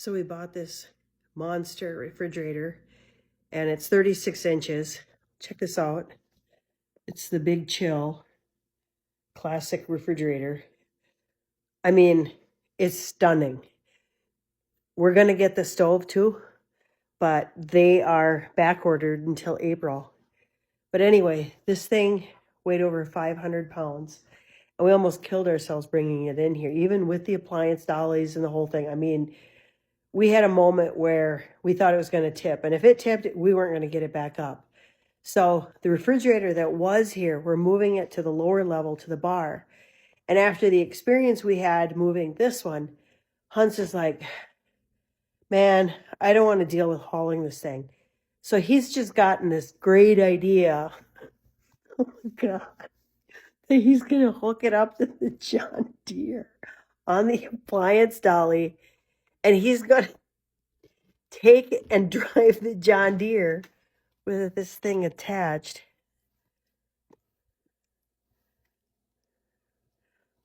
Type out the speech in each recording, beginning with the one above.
So we bought this monster refrigerator and it's 36 inches. Check this out. It's the Big Chill classic refrigerator. I mean, it's stunning. We're going to get the stove too, but they are back ordered until April. But anyway, this thing weighed over 500 pounds. And we almost killed ourselves bringing it in here, even with the appliance dollies and the whole thing. I mean, we had a moment where we thought it was going to tip. And if it tipped, we weren't going to get it back up. So the refrigerator that was here, we're moving it to the lower level to the bar. And after the experience we had moving this one, Hans is like, man, I don't want to deal with hauling this thing. So he's just gotten this great idea. Oh my God. That he's going to hook it up to the John Deere on the appliance dolly. And he's going to take it and drive the John Deere with this thing attached.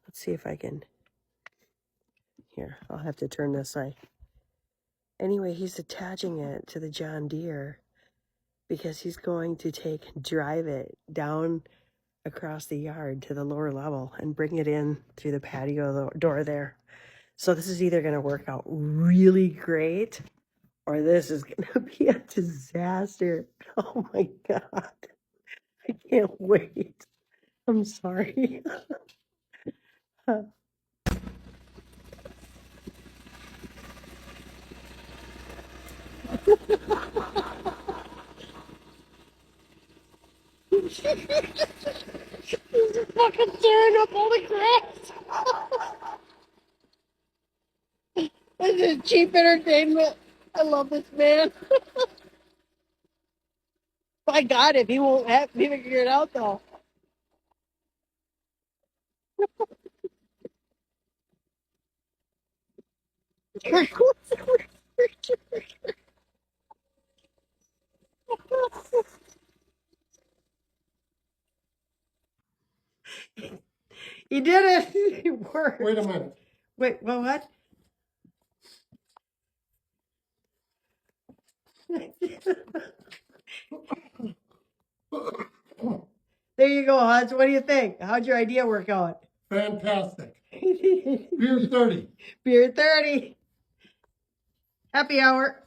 Let's see if I can. Here, I'll have to turn this side. Anyway, he's attaching it to the John Deere because he's going to drive it down across the yard to the lower level and bring it in through the patio door there. So this is either going to work out really great or this is going to be a disaster. Oh my God. I can't wait. I'm sorry. He's just fucking tearing up all the grass. This is cheap entertainment. I love this man. I got him. He won't have me figure it out though. He did it. It worked. Wait a minute. Wait, well, what? There you go, Hans. What do you think? How'd your idea work out? Fantastic. Beer 30. Beer 30. Happy hour.